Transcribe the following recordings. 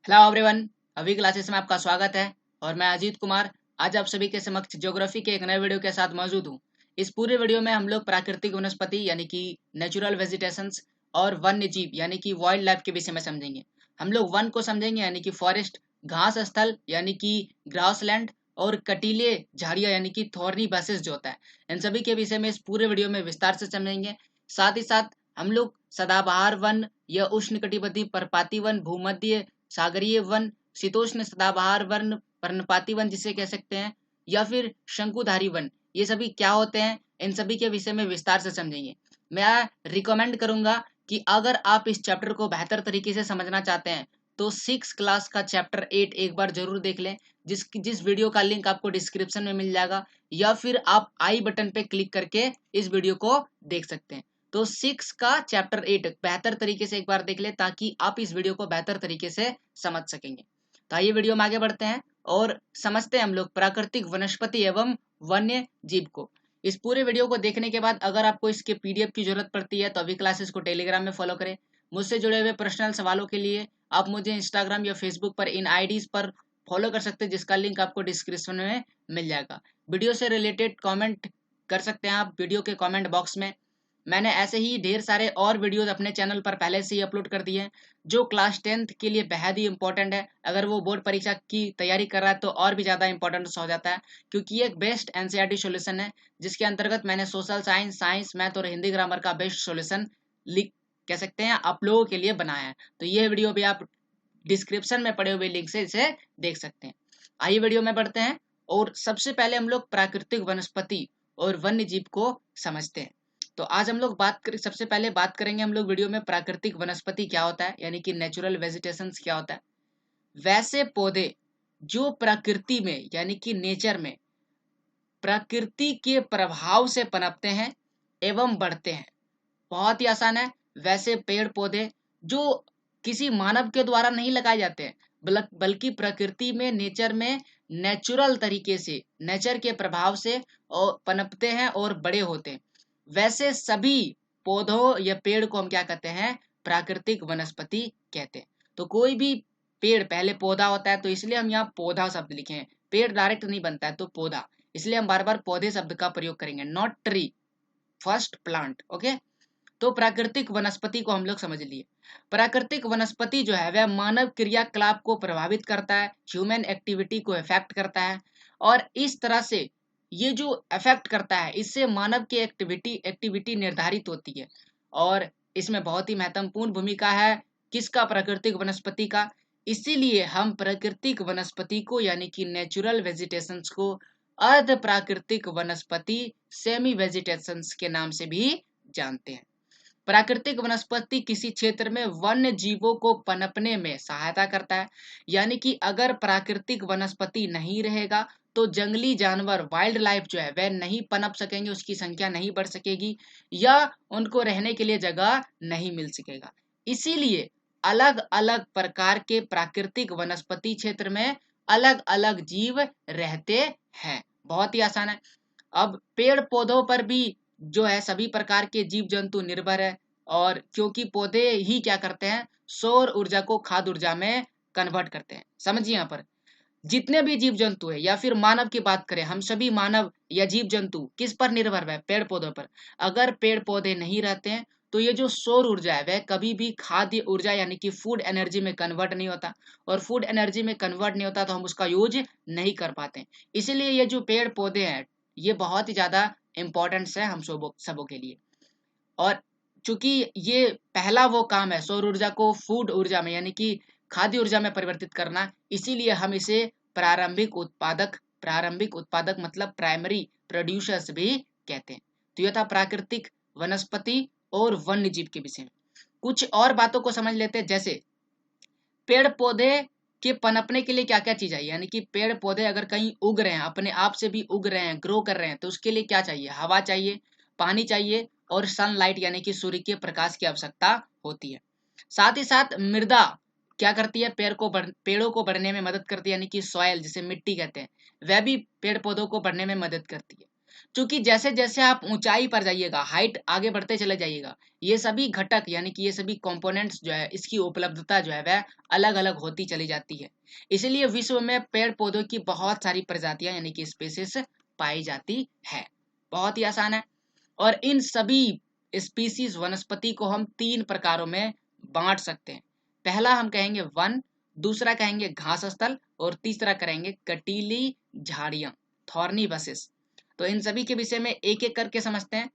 Hello everyone. अभी classes में आपका स्वागत है और मैं अजीत कुमार आज आप सभी के समक्ष ज्योग्राफी के एक नए वीडियो के साथ मौजूद हूँ। इस पूरे वीडियो में हम लोग प्राकृतिक वनस्पति यानी कि नेचुरल वेजिटेशंस और वन्य जीव यानी कि वाइल्ड लाइफ के विषय में समझेंगे। हम लोग वन को समझेंगे यानी कि फॉरेस्ट, घास स्थल यानी कि ग्रासलैंड और कटीले झाड़ियाँ यानी कि थॉर्नी बसेस जो होता है, इन सभी के विषय में इस पूरे वीडियो में विस्तार से समझेंगे। साथ ही साथ हम लोग सदाबहार वन या उष्णकटिबंधीय पर्णपाती वन, भूमध्य सागरीय वन, शीतोष्ण सदाबहार वन, पर्णपाती वन जिसे कह सकते हैं, या फिर शंकुधारी वन, ये सभी क्या होते हैं, इन सभी के विषय में विस्तार से समझेंगे। मैं रिकमेंड करूंगा कि अगर आप इस चैप्टर को बेहतर तरीके से समझना चाहते हैं तो 6 क्लास का चैप्टर 8 एक बार जरूर देख लें, जिस वीडियो का लिंक आपको डिस्क्रिप्शन में मिल जाएगा, या फिर आप आई बटन पे क्लिक करके इस वीडियो को देख सकते हैं। तो 6 का चैप्टर 8 बेहतर तरीके से एक बार देख ले ताकि आप इस वीडियो को बेहतर तरीके से समझ सकेंगे। तो आइए वीडियो में आगे बढ़ते हैं और समझते हैं हम लोग प्राकृतिक वनस्पति एवं वन्य जीव को। इस पूरे वीडियो को देखने के बाद अगर आपको इसके पीडीएफ की जरूरत पड़ती है तो अभी क्लासेस को टेलीग्राम में फॉलो करें। मुझसे जुड़े हुए पर्सनल सवालों के लिए आप मुझे इंस्टाग्राम या फेसबुक पर इन आईडीज पर फॉलो कर सकते हैं, जिसका लिंक आपको डिस्क्रिप्शन में मिल जाएगा। वीडियो से रिलेटेड कमेंट कर सकते हैं आप वीडियो के कमेंट बॉक्स में। मैंने ऐसे ही ढेर सारे और वीडियोस अपने चैनल पर पहले से ही अपलोड कर दिए हैं जो क्लास 10th के लिए बेहद ही इंपॉर्टेंट है। अगर वो बोर्ड परीक्षा की तैयारी कर रहा है तो और भी ज़्यादा इंपॉर्टेंट हो जाता है, क्योंकि ये एक बेस्ट एनसीईआरटी सॉल्यूशन है जिसके अंतर्गत मैंने सोशल साइंस, साइंस, मैथ और हिंदी ग्रामर का बेस्ट सॉल्यूशन लिख कह सकते हैं आप लोगों के लिए बनाया है। तो ये वीडियो भी आप डिस्क्रिप्शन में पड़े हुए लिंक से इसे देख सकते हैं। आइए वीडियो में बढ़ते हैं और सबसे पहले हम लोग प्राकृतिक वनस्पति और वन्य जीव को समझते हैं। तो आज हम लोग सबसे पहले बात करेंगे हम लोग वीडियो में प्राकृतिक वनस्पति क्या होता है यानी कि नेचुरल वेजिटेशन क्या होता है। वैसे पौधे जो प्रकृति में यानी कि नेचर में प्रकृति के प्रभाव से पनपते हैं एवं बढ़ते हैं। बहुत ही आसान है। वैसे पेड़ पौधे जो किसी मानव के द्वारा नहीं लगाए जाते हैं बल्कि प्रकृति में, नेचर में नेचुरल तरीके से, नेचर के प्रभाव से और पनपते हैं और बड़े होते हैं, वैसे सभी पौधों या पेड़ को हम क्या कहते हैं? प्राकृतिक वनस्पति कहते हैं। तो कोई भी पेड़ पहले पौधा होता है, तो इसलिए हम यहाँ पौधा शब्द लिखे हैं। पेड़ डायरेक्ट नहीं बनता है तो पौधा, इसलिए हम बार बार पौधे शब्द का प्रयोग करेंगे, not tree, first plant. Okay, तो प्राकृतिक वनस्पति को हम लोग समझ लिए। प्राकृतिक वनस्पति जो है वह मानव क्रियाकलाप को प्रभावित करता है, ह्यूमन एक्टिविटी को इफेक्ट करता है, और इस तरह से ये जो इफेक्ट करता है इससे मानव की एक्टिविटी निर्धारित होती है। और इसमें बहुत ही महत्वपूर्ण भूमिका है किसका? प्राकृतिक वनस्पति का। इसीलिए हम प्राकृतिक वनस्पति को यानी कि नेचुरल वेजिटेशंस को अर्ध प्राकृतिक वनस्पति, सेमी वेजिटेशंस के नाम से भी जानते हैं। प्राकृतिक वनस्पति किसी क्षेत्र में वन्य जीवों को पनपने में सहायता करता है, यानी कि अगर प्राकृतिक वनस्पति नहीं रहेगा तो जंगली जानवर, वाइल्ड लाइफ जो है वह नहीं पनप सकेंगे, उसकी संख्या नहीं बढ़ सकेगी या उनको रहने के लिए जगह नहीं मिल सकेगा। इसीलिए अलग अलग प्रकार के प्राकृतिक वनस्पति क्षेत्र में अलग अलग जीव रहते हैं। बहुत ही आसान है। अब पेड़ पौधों पर भी जो है सभी प्रकार के जीव जंतु निर्भर है, और क्योंकि पौधे ही क्या करते हैं? सौर ऊर्जा को खाद्य ऊर्जा में कन्वर्ट करते हैं। समझिए, यहाँ पर जितने भी जीव जंतु है या फिर मानव की बात करें, हम सभी मानव या जीव जंतु किस पर निर्भर है? पेड़ पौधों पर। अगर पेड़ पौधे नहीं रहते हैं तो ये जो सौर ऊर्जा है वह कभी भी खाद्य ऊर्जा यानी कि फूड एनर्जी में कन्वर्ट नहीं होता, और फूड एनर्जी में कन्वर्ट नहीं होता तो हम उसका यूज नहीं कर पाते। इसलिए ये जो पेड़ पौधे हैं ये बहुत ही ज्यादा इंपॉर्टेंस है हम सबों के लिए। और चूंकि ये पहला वो काम है सौर ऊर्जा को फूड ऊर्जा में यानी कि खाद्य ऊर्जा में परिवर्तित करना, इसीलिए हम इसे प्रारंभिक उत्पादक मतलब प्राइमरी प्रोड्यूसर्स भी कहते हैं। तो यह था प्राकृतिक वनस्पति और वन्य जीव के विषय में। कुछ और बातों को समझ लेते हैं, जैसे पेड़ पौधे के पनपने के लिए क्या क्या चीज चाहिए, यानी कि पेड़ पौधे अगर कहीं उग रहे हैं, अपने आप से भी उग रहे हैं, ग्रो कर रहे हैं, तो उसके लिए क्या चाहिए? हवा चाहिए, पानी चाहिए और सनलाइट यानी कि सूर्य के प्रकाश की आवश्यकता होती है। साथ ही साथ मृदा क्या करती है? पेड़ों को बढ़ने में मदद करती है, यानी कि सॉयल जिसे मिट्टी कहते हैं, वह भी पेड़ पौधों को बढ़ने में मदद करती है। क्योंकि जैसे जैसे आप ऊंचाई पर जाइएगा, हाइट आगे बढ़ते चले जाइएगा, ये सभी घटक यानी कि ये सभी कंपोनेंट्स जो है, इसकी उपलब्धता जो है वह अलग अलग होती चली जाती है। इसलिए विश्व में पेड़ पौधों की बहुत सारी प्रजातियां यानी कि स्पीसीज पाई जाती है। बहुत ही आसान है। और इन सभी स्पीसीज वनस्पति को हम 3 प्रकारों में बांट सकते हैं। पहला हम कहेंगे वन, दूसरा कहेंगे घास स्थल, और तीसरा करेंगे कटीली झाड़ियां, थॉर्नी बसेस। तो इन सभी के विषय में एक एक करके समझते हैं।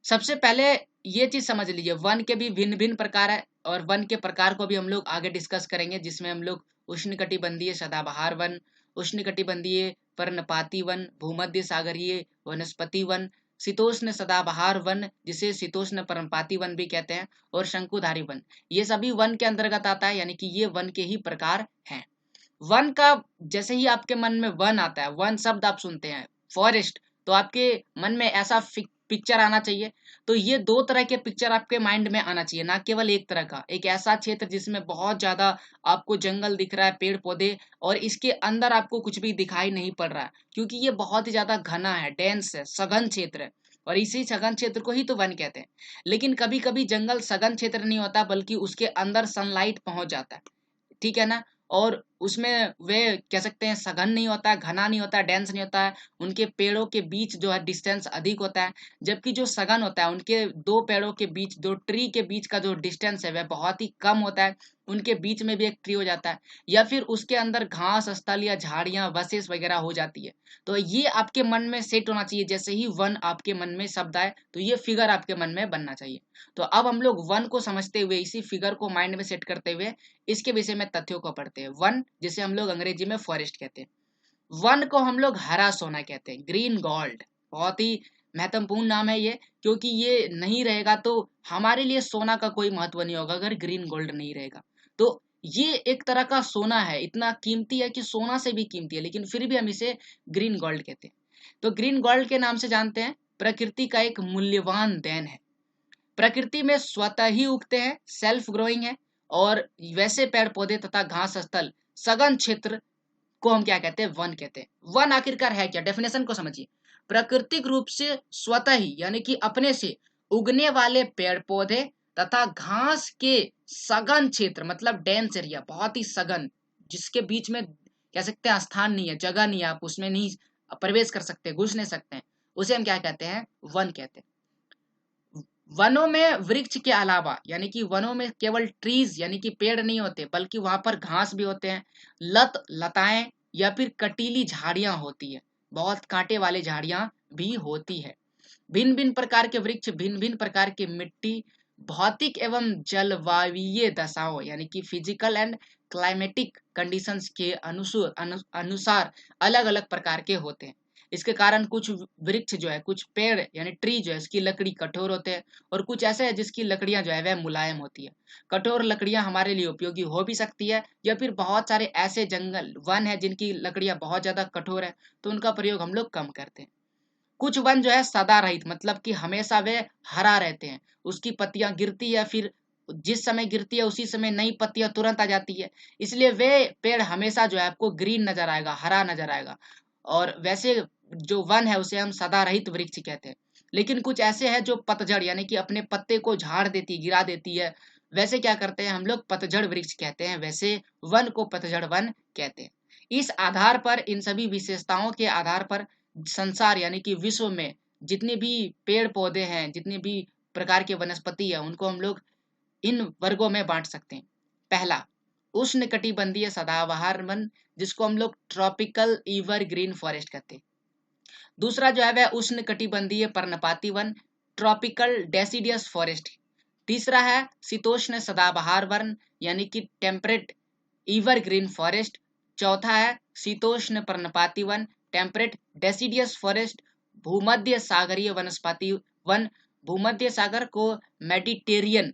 सबसे पहले ये चीज समझ लीजिए, वन के भी भिन्न भिन्न प्रकार है, और वन के प्रकार को भी हम लोग आगे डिस्कस करेंगे, जिसमें हम लोग उष्णकटिबंधीय सदाबहार वन, उष्णकटिबंधीय पर्णपाती वन, भूमध्य सागरीय वनस्पति वन, शीतोष्ण सदाबहार वन जिसे शीतोष्ण पर्णपाती वन भी कहते हैं, और शंकुधारी वन, ये सभी वन के अंतर्गत आता है, यानी कि ये वन के ही प्रकार हैं। वन का जैसे ही आपके मन में वन आता है, वन शब्द आप सुनते हैं, फॉरेस्ट, तो आपके मन में ऐसा पिक्चर आना चाहिए। तो ये 2 तरह के पिक्चर आपके माइंड में आना चाहिए, ना केवल एक तरह का। एक ऐसा क्षेत्र जिसमें बहुत ज्यादा आपको जंगल दिख रहा है, पेड़ पौधे, और इसके अंदर आपको कुछ भी दिखाई नहीं पड़ रहा है, क्योंकि ये बहुत ही ज्यादा घना है, डेंस है, सघन क्षेत्र है, और इसी सघन क्षेत्र को ही तो वन कहते हैं। लेकिन कभी कभी जंगल सघन क्षेत्र नहीं होता, बल्कि उसके अंदर सनलाइट पहुंच जाता है, ठीक है ना, और उसमें वे कह सकते हैं सघन नहीं होता है, घना नहीं होता है, डेंस नहीं होता है, उनके पेड़ों के बीच जो है डिस्टेंस अधिक होता है। जबकि जो सघन होता है, उनके 2 पेड़ों के बीच, 2 ट्री के बीच का जो डिस्टेंस है वह बहुत ही कम होता है, उनके बीच में भी एक ट्री हो जाता है, या फिर उसके अंदर घास स्थल या झाड़ियां बसेस वगैरह हो जाती है। तो ये आपके मन में सेट होना चाहिए, जैसे ही वन आपके मन में शब्द आए तो ये फिगर आपके मन में बनना चाहिए। तो अब हम लोग वन को समझते हुए, इसी फिगर को माइंड में सेट करते हुए इसके विषय में तथ्यों को पढ़ते हैं। वन जिसे हम लोग अंग्रेजी में फॉरेस्ट कहते हैं, वन को हम लोग हरा सोना कहते हैं, ग्रीन गोल्ड। बहुत ही महत्वपूर्ण नाम है ये, क्योंकि ये नहीं रहेगा तो हमारे लिए सोना का कोई महत्व नहीं होगा, अगर ग्रीन गोल्ड नहीं रहेगा। तो ये एक तरह का सोना है, इतना कीमती है कि सोना से भी कीमती है, लेकिन फिर भी हम इसे ग्रीन गोल्ड कहते हैं। तो ग्रीन गोल्ड के नाम से जानते हैं, प्रकृति का एक मूल्यवान देन है। प्रकृति में स्वतः ही उगते हैं, सेल्फ ग्रोइंग है, और वैसे पेड़ पौधे तथा घास स्थल सघन क्षेत्र को हम क्या कहते हैं, वन कहते हैं। वन आखिरकार है क्या, डेफिनेशन को समझिए। प्राकृतिक रूप से स्वतः ही यानी कि अपने से उगने वाले पेड़ पौधे तथा घास के सघन क्षेत्र, मतलब डेंस एरिया, बहुत ही सघन, जिसके बीच में कह सकते हैं स्थान नहीं है, जगह नहीं है, आप उसमें नहीं प्रवेश कर सकते, घुस नहीं सकते हैं, उसे हम क्या कहते हैं, वन कहते हैं। वनों में वृक्ष के अलावा, यानी कि वनों में केवल ट्रीज यानी कि पेड़ नहीं होते, बल्कि वहां पर घास भी होते हैं, लताएं या फिर कटीली झाड़ियां होती है, बहुत कांटे वाली झाड़ियां भी होती है। भिन्न भिन्न प्रकार के वृक्ष, भिन्न भिन्न प्रकार की मिट्टी, भौतिक एवं जलवायु दशाओं यानी कि फिजिकल एंड क्लाइमेटिक कंडीशंस के अनुसार अलग अलग प्रकार के होते हैं। इसके कारण कुछ वृक्ष जो है, कुछ पेड़ यानी ट्री जो है, इसकी लकड़ी कठोर होते हैं, और कुछ ऐसे है जिसकी लकड़ियां जो है वह मुलायम होती है। कठोर लकड़ियां हमारे लिए उपयोगी हो भी सकती है, या फिर बहुत सारे ऐसे जंगल वन है जिनकी लकड़ियां बहुत ज्यादा कठोर है, तो उनका प्रयोग हम लोग कम करते हैं। कुछ वन जो है सदा रहित, मतलब कि हमेशा वे हरा रहते हैं, उसकी पत्तियां गिरती है, फिर जिस समय गिरती है उसी समय नई पत्तियां तुरंत आ जाती है, इसलिए वे पेड़ हमेशा जो है आपको ग्रीन नजर आएगा, हरा नजर आएगा। और वैसे जो वन है उसे हम सदा रहित वृक्ष कहते हैं। लेकिन कुछ ऐसे हैं जो पतझड़ यानी कि अपने पत्ते को झाड़ देती, गिरा देती है, वैसे क्या करते हैं हम लोग, पतझड़ वृक्ष कहते हैं, वैसे वन को पतझड़ वन कहते हैं। इस आधार पर, इन सभी विशेषताओं के आधार पर संसार यानी कि विश्व में जितने भी पेड़ पौधे हैं, जितने भी प्रकार के वनस्पति है, उनको हम लोग इन वर्गों में बांट सकते हैं। पहला, उष्ण कटिबंधीय सदाबहार वन, जिसको हम लोग ट्रॉपिकल एवरग्रीन फॉरेस्ट कहते हैं। दूसरा जो है वह उष्ण कटिबंधीय पर्णपाती वन, ट्रॉपिकल डेसिडियस फॉरेस्ट। तीसरा है शीतोष्ण सदाबहार वन यानी कि टेम्परेट एवरग्रीन फॉरेस्ट। चौथा है शीतोष्ण पर्णपाती वन, टेम्परेट डेसिडियस फॉरेस्ट। भूमध्य सागरीय वनस्पति वन, भूमध्य सागर को मेडिटेरियन,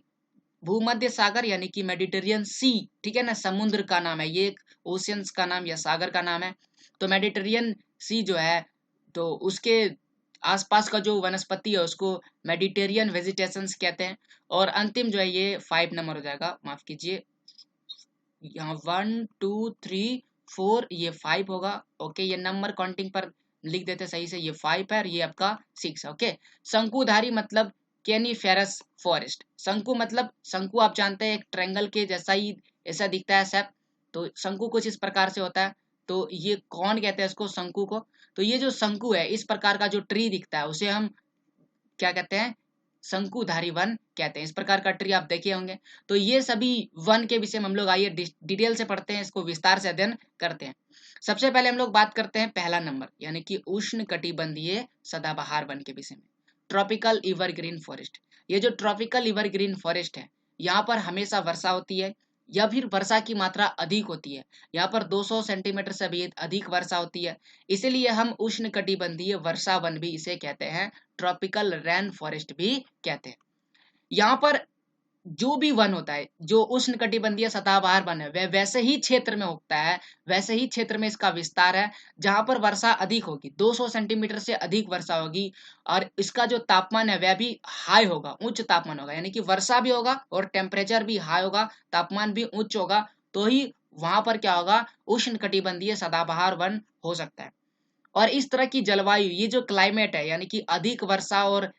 भूमध्य सागर यानी कि मेडिटेरियन सी, ठीक है ना, समुद्र का नाम है ये, एक ओशियंस का नाम या सागर का नाम है। तो मेडिटेरियन सी जो है, तो उसके आसपास का जो वनस्पति है उसको मेडिटेरियन वेजिटेशंस कहते हैं। और अंतिम जो है ये 5 नंबर हो जाएगा, माफ कीजिए, यहाँ 1 2 3 4, ये 5 होगा। ओके, ये नंबर काउंटिंग पर लिख देते सही से, ये 5 है और ये आपका 6 है। ओके, शंकुधारी मतलब केनिफेरस फॉरेस्ट। शंकु मतलब, शंकु आप जानते हैं एक ट्रायंगल के जैसा ही ऐसा दिखता है शेप, तो शंकु कुछ इस प्रकार से होता है। तो ये कौन कहते हैं इसको, शंकु को। तो ये जो शंकु है, इस प्रकार का जो ट्री दिखता है उसे हम क्या कहते हैं, शंकुधारी वन कहते हैं। इस प्रकार का ट्री आप देखे होंगे। तो ये सभी वन के विषय में हम लोग आइए डिटेल से पढ़ते हैं, इसको विस्तार से अध्ययन करते हैं। सबसे पहले हम लोग बात करते हैं पहला नंबर, यानी कि उष्ण कटिबंधीय सदाबहार वन के विषय में, ट्रॉपिकल एवरग्रीन फॉरेस्ट। ये जो ट्रॉपिकल एवरग्रीन फॉरेस्ट है, यहाँ पर हमेशा वर्षा होती है या फिर वर्षा की मात्रा अधिक होती है। यहाँ पर 200 सेंटीमीटर से भी अधिक वर्षा होती है, इसीलिए हम उष्ण कटिबंधीय वर्षा वन भी इसे कहते हैं, ट्रॉपिकल रेन फॉरेस्ट भी कहते हैं। यहाँ पर जो भी वन होता है, जो उष्ण कटिबंधीय सदाबहार वन है, वह वैसे ही क्षेत्र में उगता है, वैसे ही क्षेत्र में इसका विस्तार है जहां पर वर्षा अधिक होगी, 200 सेंटीमीटर से अधिक वर्षा होगी, और इसका जो तापमान है वह भी हाई होगा, उच्च तापमान होगा, यानी कि वर्षा भी होगा और टेम्परेचर भी हाई होगा, तापमान भी उच्च होगा, तो ही वहां पर क्या होगा, उष्ण कटिबंधीय सदाबहार वन हो सकता है। और इस तरह की जलवायु, ये जो क्लाइमेट है, यानी कि अधिक वर्षा और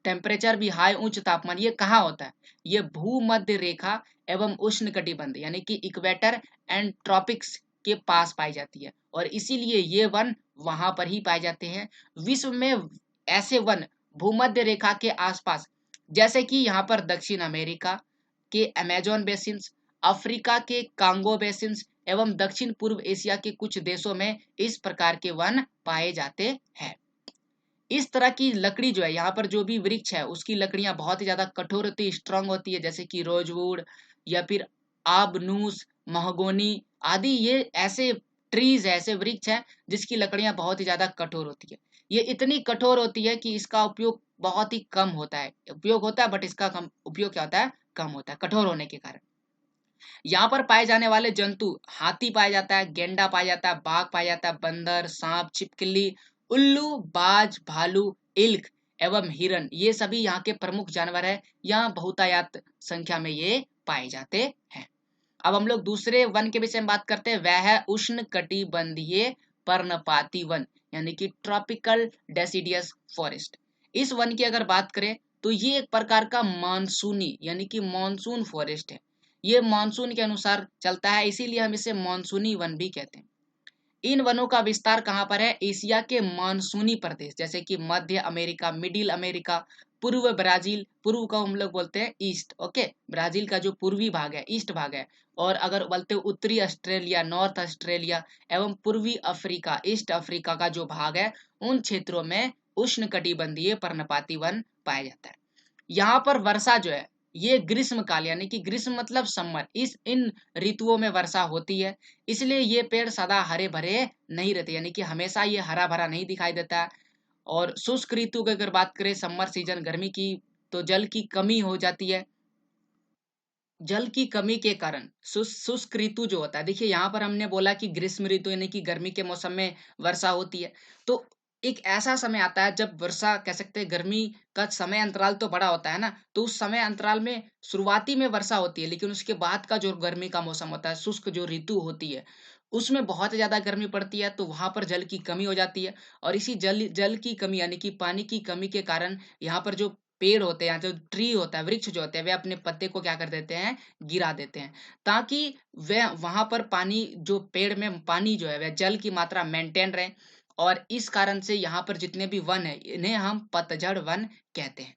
टेम्परेचर भी हाई, उच्च तापमान, ये कहाँ होता है, ये भूमध्य रेखा एवं उष्ण कटिबंध यानी कि इक्वेटर एंड ट्रॉपिक्स के पास पाई जाती है, और इसीलिए ये वन वहां पर ही पाए जाते हैं। विश्व में ऐसे वन भूमध्य रेखा के आसपास, जैसे कि यहाँ पर दक्षिण अमेरिका के अमेजोन बेसिन, अफ्रीका के कांगो बेसिन एवं दक्षिण पूर्व एशिया के कुछ देशों में इस प्रकार के वन पाए जाते हैं। इस तरह की लकड़ी जो है, यहाँ पर जो भी वृक्ष है उसकी लकड़ियां बहुत ही ज्यादा कठोर होती है, स्ट्रांग होती है, जैसे कि रोजवुड या फिर आबनूस, महोगोनी आदि। ये ऐसे ट्रीज है, ऐसे वृक्ष है जिसकी लकड़ियां बहुत ही ज्यादा कठोर होती है। ये इतनी कठोर होती है कि इसका उपयोग बहुत ही कम होता है, उपयोग होता है बट इसका कम उपयोग क्या होता है, कम होता है, कठोर होने के कारण। यहाँ पर पाए जाने वाले जंतु, हाथी पाया जाता है, गेंडा पाया जाता है, बाघ पाया जाता है, बंदर, सांप, छिपकली, उल्लू, बाज, भालू, इल्क एवं हिरन, ये सभी यहाँ के प्रमुख जानवर है। यहाँ बहुतायत संख्या में ये पाए जाते हैं। अब हम लोग दूसरे वन के विषय में बात करते हैं, वह है उष्ण कटिबंधीय पर्णपाती वन, यानी कि ट्रॉपिकल डेसिडियस फॉरेस्ट। इस वन की अगर बात करें तो ये एक प्रकार का मानसूनी यानी कि मानसून फॉरेस्ट है। ये मानसून के अनुसार चलता है, इसीलिए हम इसे मानसूनी वन भी कहते हैं। इन वनों का विस्तार कहाँ पर है, एशिया के मानसूनी प्रदेश, जैसे कि मध्य अमेरिका, मिडिल अमेरिका, पूर्व ब्राजील, पूर्व को हम लोग बोलते हैं ईस्ट, ओके, ब्राजील का जो पूर्वी भाग है, ईस्ट भाग है, और अगर बोलते हैं उत्तरी ऑस्ट्रेलिया, नॉर्थ ऑस्ट्रेलिया एवं पूर्वी अफ्रीका, ईस्ट अफ्रीका का जो भाग है, उन क्षेत्रों में उष्ण कटिबंधीय पर्णपाती वन पाया जाता है। यहाँ पर वर्षा जो है, ये ग्रीष्म काल यानी कि ग्रीष्म मतलब समर, इन ऋतुओं में वर्षा होती है, इसलिए ये पेड़ सदा हरे भरे नहीं रहते, यानी कि हमेशा ये हरा भरा नहीं दिखाई देता है। और शुष्क ऋतु की अगर बात करें, समर सीजन, गर्मी की, तो जल की कमी हो जाती है। जल की कमी के कारण शुष्क ऋतु जो होता है, देखिए यहाँ पर हमने बोला कि ग्रीष्म ऋतु यानी कि गर्मी के मौसम में वर्षा होती है, तो एक ऐसा समय आता है जब वर्षा, कह सकते हैं गर्मी का समय अंतराल तो बड़ा होता है ना, तो उस समय अंतराल में शुरुआती में वर्षा होती है, लेकिन उसके बाद का जो गर्मी का मौसम होता है, शुष्क जो ऋतु होती है, उसमें बहुत ज्यादा गर्मी पड़ती है, तो वहां पर जल की कमी हो जाती है। और इसी जल की कमी यानी कि पानी की कमी के कारण यहाँ पर जो पेड़ होते हैं, जो ट्री होता है, वृक्ष जो होते हैं, वे अपने पत्ते को क्या कर देते हैं, गिरा देते हैं, ताकि वे वहां पर पानी, जो पेड़ में पानी जो है, वह जल की मात्रा मेंटेन रहे। और इस कारण से यहाँ पर जितने भी वन है, इन्हें हम पतझड़ वन कहते हैं।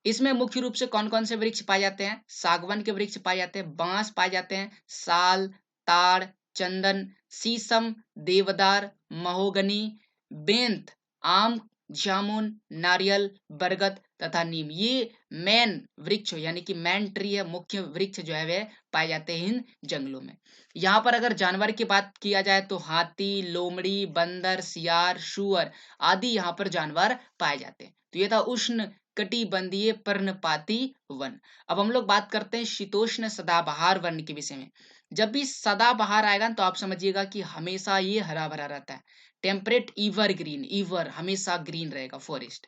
इसमें मुख्य रूप से कौन कौन से वृक्ष पाए जाते हैं, सागवन के वृक्ष पाए जाते हैं, बांस पाए जाते हैं, साल, ताड़, चंदन, शीशम, देवदार, महोगनी, बेंत, आम, जामुन, नारियल, बरगद तथा नीम, ये मेन वृक्ष यानी कि मेन ट्री है, मुख्य वृक्ष जो है वे पाए जाते हैं इन जंगलों में। यहाँ पर अगर जानवर की बात किया जाए तो हाथी, लोमड़ी, बंदर, सियार, शुअर आदि यहाँ पर जानवर पाए जाते हैं। तो ये था उष्ण कटिबंधीय पर्णपाती वन। अब हम लोग बात करते हैं शीतोष्ण सदाबहार वन के विषय में। जब भी सदाबहार आएगा तो आप समझिएगा कि हमेशा ये हरा भरा रहता है, टेम्परेट ईवरग्रीन, ईवर हमेशा ग्रीन रहेगा फॉरेस्ट।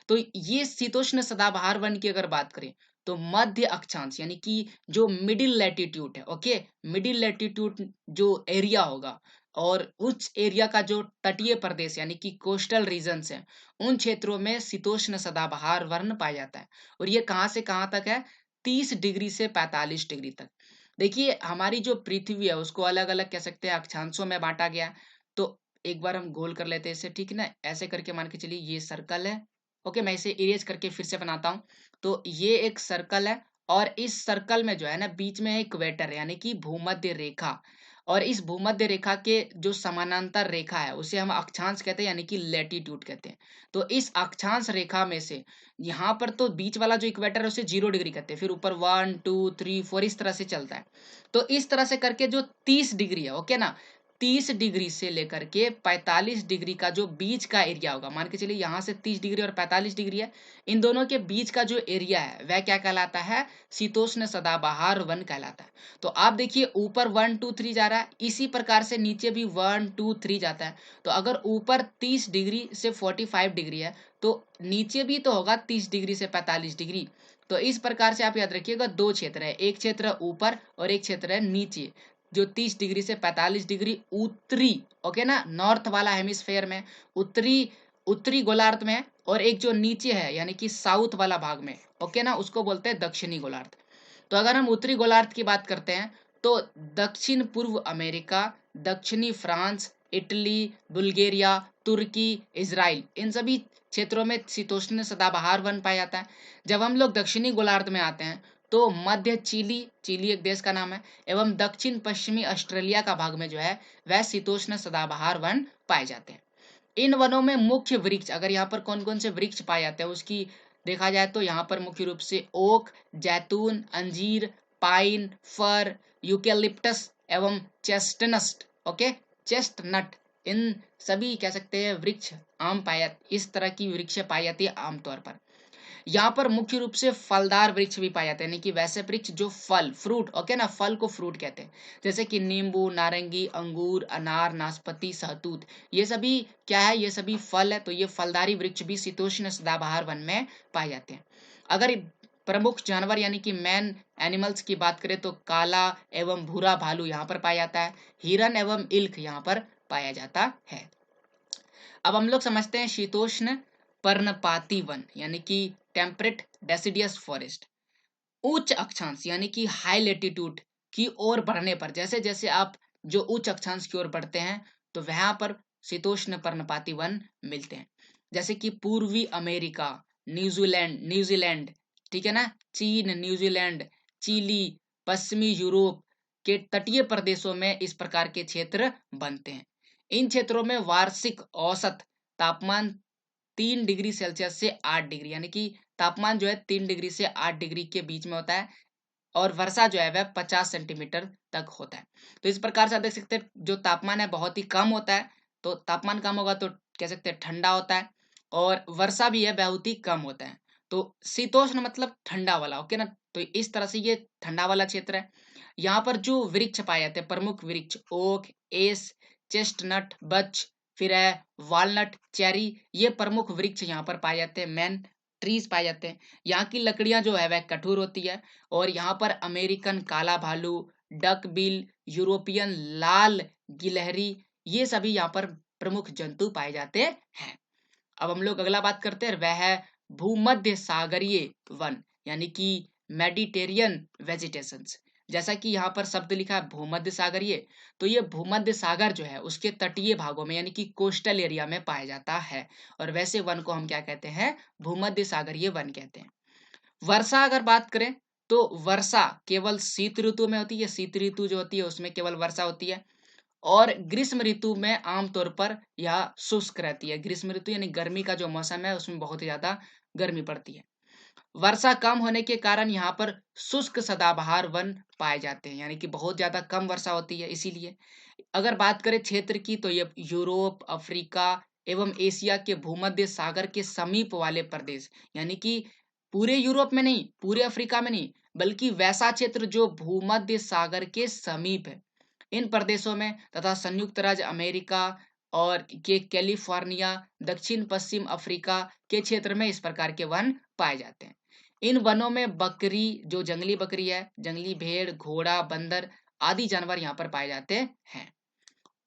तो ये शीतोष्ण सदाबहार वन की अगर बात करें तो मध्य अक्षांश यानी कि जो मिडिल लैटिट्यूड है, ओके, मिडिल लैटिट्यूड जो एरिया होगा, और उच्च एरिया का जो तटीय प्रदेश यानी कि कोस्टल रीजन्स हैं, उन क्षेत्रों में शीतोष्ण सदाबहार वर्ण पाया जाता है। और ये कहाँ से कहाँ तक है? 30 डिग्री से 45 डिग्री तक। देखिए हमारी जो पृथ्वी है उसको अलग अलग कह सकते हैं अक्षांशों में बांटा गया। तो एक बार हम गोल कर लेते हैं इसे, ठीक है ना? ऐसे करके मान के चलिए ये सर्कल है। ओके, मैं इसे इरेज करके फिर से बनाता हूँ। तो ये एक सर्कल है और इस सर्कल में जो है ना बीच में एक इक्वेटर है यानी कि भूमध्य रेखा। और इस भूमध्य रेखा के जो समानांतर रेखा है उसे हम अक्षांश कहते हैं यानी कि लैटिट्यूड कहते हैं। तो इस अक्षांश रेखा में से यहाँ पर तो बीच वाला जो इक्वेटर है उसे 0 डिग्री कहते हैं, फिर ऊपर 1 2 3 4 इस तरह से चलता है। तो इस तरह से करके जो 30 डिग्री है, ओके ना, 30 डिग्री से लेकर के 45 डिग्री का जो बीच का एरिया होगा, मान के चलिए यहाँ से 30 डिग्री और 45 डिग्री है, इन दोनों के बीच का जो एरिया है वह क्या कहलाता है? शीतोष्ण सदाबहार वन कहलाता है। तो आप देखिए ऊपर 1 2 3 जा रहा है, इसी प्रकार से नीचे भी 1 2 3 जाता है। तो अगर ऊपर 30 डिग्री से 45 डिग्री है तो नीचे भी तो होगा 30 डिग्री से 45 डिग्री। तो इस प्रकार से आप याद रखिएगा, दो क्षेत्र है, एक क्षेत्र ऊपर और एक क्षेत्र है नीचे। जो 30 डिग्री से 45 डिग्री उत्तरी, ओके ना, नॉर्थ वाला हेमिस्फेयर में, उत्तरी उत्तरी गोलार्ध में है, और एक जो नीचे है यानी कि साउथ वाला भाग में, ओके ना, उसको बोलते हैं दक्षिणी गोलार्ध। तो अगर हम उत्तरी गोलार्ध की बात करते हैं तो दक्षिण पूर्व अमेरिका, दक्षिणी फ्रांस, इटली, बुल्गारिया, तुर्की, इजराइल, इन सभी क्षेत्रों में शीतोष्ण सदाबहार वन पाया जाता है। जब हम लोग दक्षिणी गोलार्ध में आते हैं तो मध्य चिली, चिली एक देश का नाम है, एवं दक्षिण पश्चिमी ऑस्ट्रेलिया का भाग में जो है वह शीतोष्ण सदाबहार वन पाए जाते हैं। इन वनों में मुख्य वृक्ष, अगर यहाँ पर कौन कौन से वृक्ष पाए जाते हैं उसकी देखा जाए तो यहाँ पर मुख्य रूप से ओक, जैतून, अंजीर, पाइन, फर, यूकेलिप्टस एवं चेस्टनट, ओके, चेस्टनट, इन सभी कह सकते हैं वृक्ष आम पाया, इस तरह की वृक्ष पाई जाती है आमतौर पर। यहाँ पर मुख्य रूप से फलदार वृक्ष भी पाए जाते हैं, यानी कि वैसे वृक्ष जो फल, फ्रूट, ओके ना, फल को फ्रूट कहते हैं, जैसे कि नींबू, नारंगी, अंगूर, अनार, नाशपाती, सहतूत, ये सभी क्या है? ये सभी फल है। तो ये फलदारी वृक्ष भी शीतोष्ण सदाबहार वन में पाए जाते हैं। अगर प्रमुख जानवर यानी कि मैन एनिमल्स की बात करें तो काला एवं भूरा भालू यहाँ पर पाया जाता है, हिरन एवं इल्क यहाँ पर पाया जाता है। अब हम लोग समझते हैं शीतोष्ण पर्णपाती वन यानी कि टेम्परेट डेसिडियस फॉरेस्ट। उच्च अक्षांश यानी कि हाई लेटीट्यूड की ओर बढ़ने पर, जैसे जैसे आप जो उच्च अक्षांश की ओर बढ़ते हैं तो वहां पर शीतोष्ण पर्णपाती वन मिलते हैं। जैसे कि पूर्वी अमेरिका, न्यूजीलैंड, ठीक है ना, चीन, न्यूजीलैंड, चिली, पश्चिमी यूरोप के तटीय प्रदेशों में इस प्रकार के क्षेत्र बनते हैं। इन क्षेत्रों में वार्षिक औसत तापमान 3 डिग्री सेल्सियस से 8 डिग्री, यानी कि तापमान जो है 3 डिग्री से 8 डिग्री के बीच में होता है, और वर्षा जो है वह 50 सेंटीमीटर तक होता है। तो इस प्रकार से आप देख सकते हैं जो तापमान है बहुत ही कम होता है। तो तापमान कम होगा तो कह सकते हैं ठंडा होता है, और वर्षा भी है बहुत ही कम होता है। तो शीतोष्ण मतलब ठंडा वाला, ओके ना। तो इस तरह से ये ठंडा वाला क्षेत्र है। यहाँ पर जो वृक्ष पाए जाते हैं, प्रमुख वृक्ष ओक, एस, चेस्टनट, बच, फिर है वालनट, चेरी, ये प्रमुख वृक्ष यहाँ पर पाए जाते हैं, मैन ट्रीज पाए जाते हैं। यहाँ की लकड़ियां जो है वह कठोर होती है, और यहाँ पर अमेरिकन काला भालू, डक बिल, यूरोपियन लाल गिलहरी, ये सभी यहाँ पर प्रमुख जंतु पाए जाते हैं। अब हम लोग अगला बात करते हैं, वह है भूमध्य सागरीय वन यानी कि मेडिटेरियन वेजिटेशंस। जैसा कि यहाँ पर शब्द लिखा है भूमध्य सागरीय, तो ये भूमध्य सागर जो है उसके तटीय भागों में यानी कि कोस्टल एरिया में पाया जाता है, और वैसे वन को हम क्या कहते हैं? भूमध्य सागरीय वन कहते हैं। वर्षा अगर बात करें तो वर्षा केवल शीत ऋतु में होती है, शीत ऋतु जो होती है उसमें केवल वर्षा होती है, और ग्रीष्म ऋतु में आमतौर पर यह शुष्क रहती है। ग्रीष्म ऋतु यानी गर्मी का जो मौसम है उसमें बहुत ही ज्यादा गर्मी पड़ती है। वर्षा कम होने के कारण यहाँ पर शुष्क सदाबहार वन पाए जाते हैं, यानी कि बहुत ज्यादा कम वर्षा होती है इसीलिए। अगर बात करें क्षेत्र की तो ये यूरोप, अफ्रीका एवं एशिया के भूमध्य सागर के समीप वाले प्रदेश, यानी कि पूरे यूरोप में नहीं, पूरे अफ्रीका में नहीं, बल्कि वैसा क्षेत्र जो भूमध्य सागर के समीप है, इन प्रदेशों में, तथा संयुक्त राज्य अमेरिका और के कैलिफोर्निया, दक्षिण पश्चिम अफ्रीका के क्षेत्र में इस प्रकार के वन पाए जाते हैं। इन वनों में बकरी, जो जंगली बकरी है, जंगली भेड़, घोड़ा, बंदर आदि जानवर यहाँ पर पाए जाते हैं।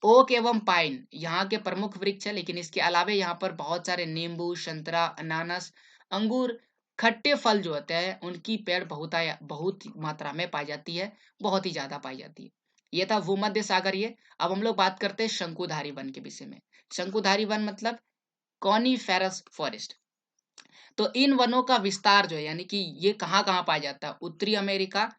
ओक एवं पाइन यहाँ के प्रमुख वृक्ष है, लेकिन इसके अलावा यहाँ पर बहुत सारे नींबू, संतरा, अनानास, अंगूर, खट्टे फल जो होते हैं उनकी पेड़ बहुत मात्रा में पाई जाती है, बहुत ही ज्यादा पाई जाती है। ये था भूमध्य सागरीय। अब हम लोग बात करते हैं शंकुधारी वन के विषय में। शंकुधारी वन मतलब कॉनिफेरस फॉरेस्ट। तो इन वनों का विस्तार जो है यानी कि ये कहाँ कहाँ पाया जाता है, उत्तरी अमेरिका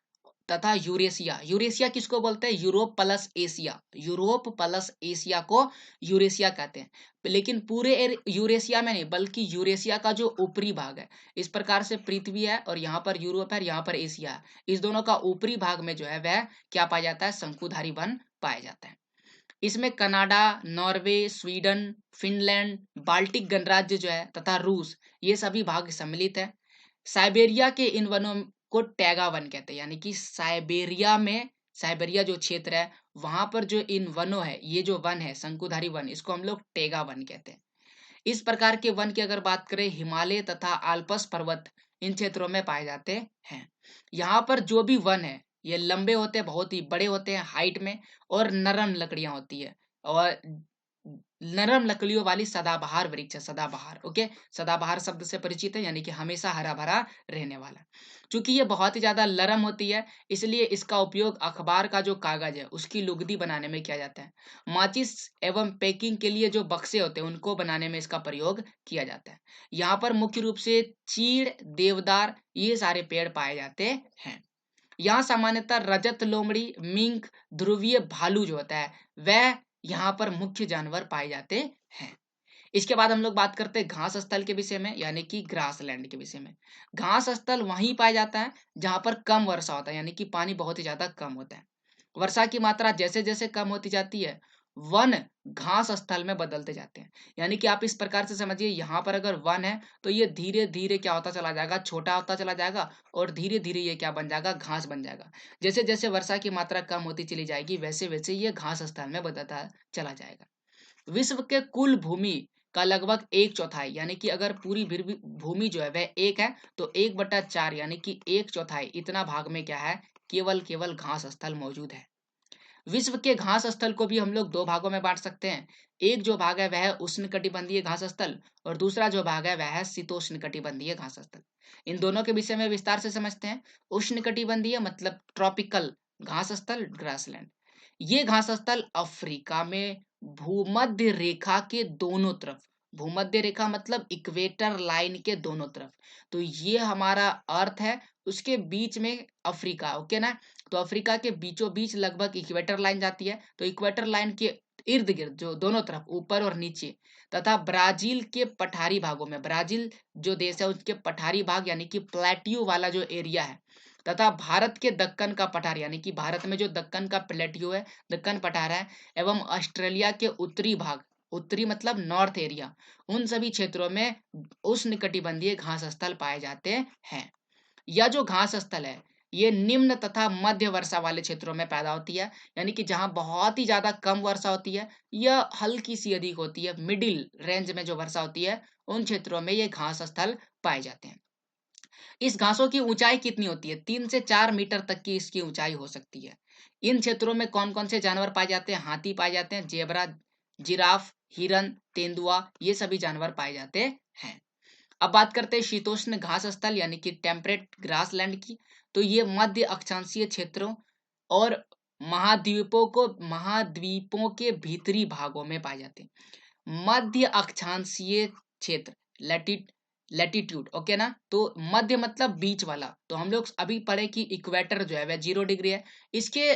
तथा यूरेशिया। यूरेशिया किसको बोलते हैं, Europe plus Asia. Europe plus Asia को यूरेशिया कहते हैं, लेकिन पूरे यूरेशिया में नहीं, बल्कि यूरेशिया का जो ऊपरी भाग है, इस प्रकार से पृथ्वी है और यहाँ पर यूरोप है, यहाँ पर एशिया है, इस दोनों का ऊपरी भाग में जो है वह क्या पाया जाता है, शंकुधारी वन पाया जाता है। इसमें Canada, Norway, Sweden, Finland, Baltic गणराज्य जो है तथा रूस, ये सभी भाग सम्मिलित है। साइबेरिया के इन वनों को टैगा वन कहते हैं, यानी कि साइबेरिया में, साइबेरिया जो क्षेत्र है वहां पर जो इन वनों है, ये जो वन है शंकुधारी वन, इसको हम लोग टैगा वन कहते हैं। इस प्रकार के वन की अगर बात करें, हिमालय तथा आल्पस पर्वत इन क्षेत्रों में पाए जाते हैं। यहाँ पर जो भी वन है ये लंबे होते हैं, बहुत ही बड़े होते हैं हाइट में, और नरम लकड़ियां होती है, और नरम लकड़ियों वाली सदाबहार वृक्ष है, सदाबहार। ओके, सदाबहार शब्द से परिचित है, यानी कि हमेशा हरा भरा रहने वाला। चूंकि ये बहुत ही ज्यादा नरम होती है, इसलिए इसका उपयोग अखबार का जो कागज है उसकी लुगदी बनाने में किया जाता है। माचिस एवं पैकिंग के लिए जो बक्से होते हैं उनको बनाने में इसका प्रयोग किया जाता है। यहाँ पर मुख्य रूप से चीड़, देवदार, ये सारे पेड़ पाए जाते हैं। यहाँ सामान्यतः रजत लोमड़ी, मिंक, ध्रुवीय भालू जो होता है वह यहाँ पर मुख्य जानवर पाए जाते हैं। इसके बाद हम लोग बात करते हैं घास स्थल के विषय में, यानी कि ग्रासलैंड के विषय में। घास स्थल वहीं पाया जाता है जहां पर कम वर्षा होता है, यानी कि पानी बहुत ही ज्यादा कम होता है। वर्षा की मात्रा जैसे जैसे कम होती जाती है, वन घास स्थल में बदलते जाते हैं। यानी कि आप इस प्रकार से समझिए, यहाँ पर अगर वन है तो ये धीरे धीरे क्या होता चला जाएगा, छोटा होता चला जाएगा, और धीरे धीरे ये क्या बन जाएगा, घास बन जाएगा। जैसे जैसे वर्षा की मात्रा कम होती चली जाएगी, वैसे वैसे ये घास स्थल में बदलता चला जाएगा। विश्व के कुल भूमि का लगभग 1/4, यानी कि अगर पूरी भूमि जो है वह 1 है, तो 1/4 यानी कि 1/4 इतना भाग में क्या है, केवल केवल घास स्थल मौजूद है। विश्व के घास स्थल को भी हम लोग 2 भागों में बांट सकते हैं। एक जो भाग है वह है उष्णकटिबंधीय घास स्थल, और दूसरा जो भाग है वह है शीतोष्णकटिबंधीय घास स्थल। इन दोनों के विषय में विस्तार से समझते हैं। उष्णकटिबंधीय मतलब ट्रॉपिकल घास स्थल, ग्रासलैंड। ये घास स्थल अफ्रीका में भूमध्य रेखा के दोनों तरफ, भूमध्य रेखा मतलब इक्वेटर लाइन के दोनों तरफ, तो ये हमारा अर्थ है, उसके बीच में अफ्रीका। ओके ना, तो अफ्रीका के बीचों बीच लगभग इक्वेटर लाइन जाती है, तो इक्वेटर लाइन के इर्द गिर्द जो दोनों तरफ, ऊपर और नीचे, तथा ब्राजील के पठारी भागों में, ब्राजील जो देश है उसके पठारी भाग यानी कि प्लेट्यू वाला जो एरिया है, तथा भारत के दक्कन का पठार, यानी कि भारत में जो दक्कन का प्लेट्यू है, दक्कन पठार है, एवं ऑस्ट्रेलिया के उत्तरी भाग, उत्तरी मतलब नॉर्थ एरिया, उन सभी क्षेत्रों में उष्णकटिबंधीय घास स्थल पाए जाते हैं। यह जो घास स्थल है ये निम्न तथा मध्य वर्षा वाले क्षेत्रों में पैदा होती है, यानी कि जहां बहुत ही ज्यादा कम वर्षा होती है, यह हल्की सी अधिक होती है, मिडिल रेंज में जो वर्षा होती है उन क्षेत्रों में ये घास स्थल पाए जाते हैं। इस घासों की ऊंचाई कितनी होती है, 3 से 4 मीटर तक की इसकी ऊंचाई हो सकती है। इन क्षेत्रों में कौन कौन से जानवर पाए जाते हैं, हाथी पाए जाते हैं, जेबरा, जिराफ, हिरन, तेंदुआ, ये सभी जानवर पाए जाते हैं। अब बात करते हैं शीतोष्ण घास स्थल यानी कि टेम्परेट ग्रासलैंड की। तो ये मध्य अक्षांशीय क्षेत्रों और महाद्वीपों के भीतरी भागों में पाए जाते हैं। मध्य अक्षांशीय क्षेत्र, लैटिट्यूड, ओके ना, तो मध्य मतलब बीच वाला, तो हम लोग अभी पढ़े कि इक्वेटर जो है वह 0 डिग्री है, इसके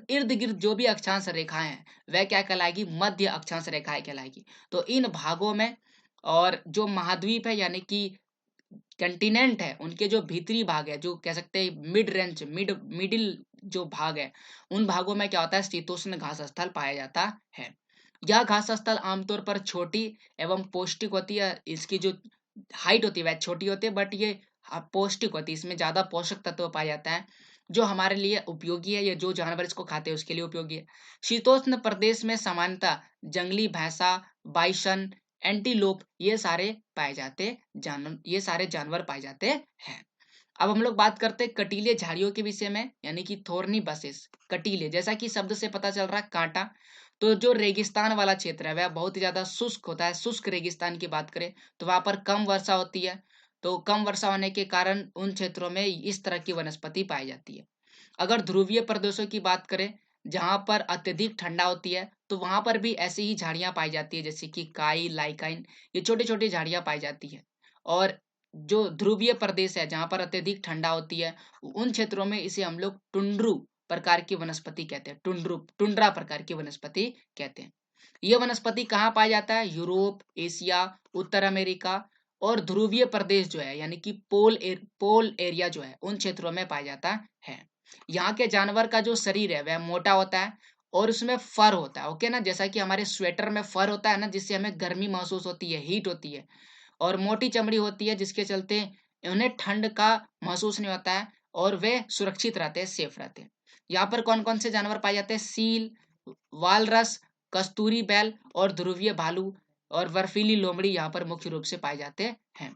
इर्द गिर्द जो भी अक्षांश रेखाएं हैं वह क्या कहलाएगी, मध्य अक्षांश रेखाएं कहलाएगी। तो इन भागों में, और जो महाद्वीप है यानी कि कंटिनेंट है, उनके जो भीतरी भाग है, जो कह सकते हैं मिड रेंज, मिडिल जो भाग है, उन भागों में क्या होता है, शीतोष्ण घास स्थल पाया जाता है। यह घास स्थल आमतौर पर छोटी एवं पौष्टिक होती है। इसकी जो हाइट होती है वह छोटी होती है, बट ये पौष्टिक होती है, इसमें ज्यादा पोषक तत्व पाया जाता है जो हमारे लिए उपयोगी है, या जो जानवर इसको खाते हैं उसके लिए उपयोगी है। शीतोष्ण प्रदेश में सामान्यतः जंगली भैंसा, बाइसन, एंटीलोप, ये सारे पाए जाते ये सारे जानवर पाए जाते हैं। अब हम लोग बात करते हैं कटीले झाड़ियों के विषय में, यानी कि थोर्नी बसेस। कटीले, जैसा कि शब्द से पता चल रहा है कांटा, तो जो रेगिस्तान वाला क्षेत्र है वह बहुत ही ज्यादा शुष्क होता है। शुष्क रेगिस्तान की बात करें तो वहां पर कम वर्षा होती है, तो कम वर्षा होने के कारण उन क्षेत्रों में इस तरह की वनस्पति पाई जाती है। अगर ध्रुवीय प्रदेशों की बात करें जहां पर अत्यधिक ठंडा होती है, तो वहां पर भी ऐसी ही झाड़ियां पाई जाती है, जैसे कि काई, लाइकाइन, ये छोटी छोटी झाड़ियां पाई जाती है। और जो ध्रुवीय प्रदेश है जहां पर अत्यधिक ठंडा होती है, उन क्षेत्रों में इसे हम लोग टुंड्रू प्रकार की वनस्पति कहते हैं। टुंड्रा प्रकार की वनस्पति कहते हैं। यह वनस्पति कहाँ पाया जाता है? यूरोप, एशिया, उत्तर अमेरिका और ध्रुवीय प्रदेश जो है, यानी कि पोल एरिया जो है, उन क्षेत्रों में पाया जाता है। यहाँ के जानवर का जो शरीर है वह मोटा होता है और उसमें फर होता है। ओके ना, जैसा कि हमारे स्वेटर में फर होता है ना, जिससे हमें गर्मी महसूस होती है, हीट होती है, और मोटी चमड़ी होती है जिसके चलते उन्हें ठंड का महसूस नहीं होता है और वे सुरक्षित रहते हैं, सेफ रहते हैं। यहाँ पर कौन कौन से जानवर पाए जाते हैं? सील, वालरस, कस्तूरी बैल और ध्रुवीय भालू और बर्फीली लोमड़ी यहाँ पर मुख्य रूप से पाए जाते हैं।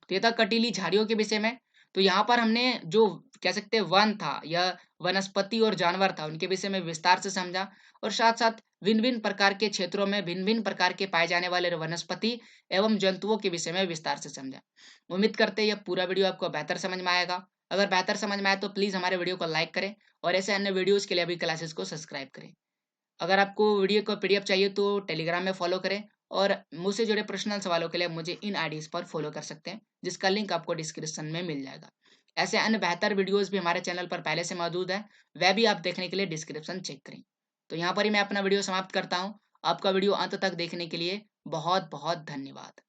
तो ये था कटीली झाड़ियों के विषय में। तो यहाँ पर हमने जो कह सकते हैं वन था या वनस्पति और जानवर था, उनके विषय में विस्तार से समझा, और साथ साथ भिन्न भिन्न प्रकार के क्षेत्रों में भिन्न भिन्न प्रकार के पाए जाने वाले वनस्पति एवं जंतुओं के विषय में विस्तार से समझा। उम्मीद करते हैं यह पूरा वीडियो आपको बेहतर समझ में आएगा। अगर बेहतर समझ में आए तो प्लीज हमारे वीडियो को लाइक करें और ऐसे अन्य वीडियोस के लिए अभी क्लासेस को सब्सक्राइब करें। अगर आपको वीडियो का पीडीएफ चाहिए तो टेलीग्राम में फॉलो करें, और मुझसे जुड़े पर्सनल सवालों के लिए मुझे इन आईडीज पर फॉलो कर सकते हैं, जिसका लिंक आपको डिस्क्रिप्शन में मिल जाएगा। ऐसे अन्य बेहतर वीडियोस भी हमारे चैनल पर पहले से मौजूद है, वह भी आप देखने के लिए डिस्क्रिप्शन चेक करें। तो यहाँ पर ही मैं अपना वीडियो समाप्त करता हूँ। आपका वीडियो अंत तक देखने के लिए बहुत बहुत धन्यवाद।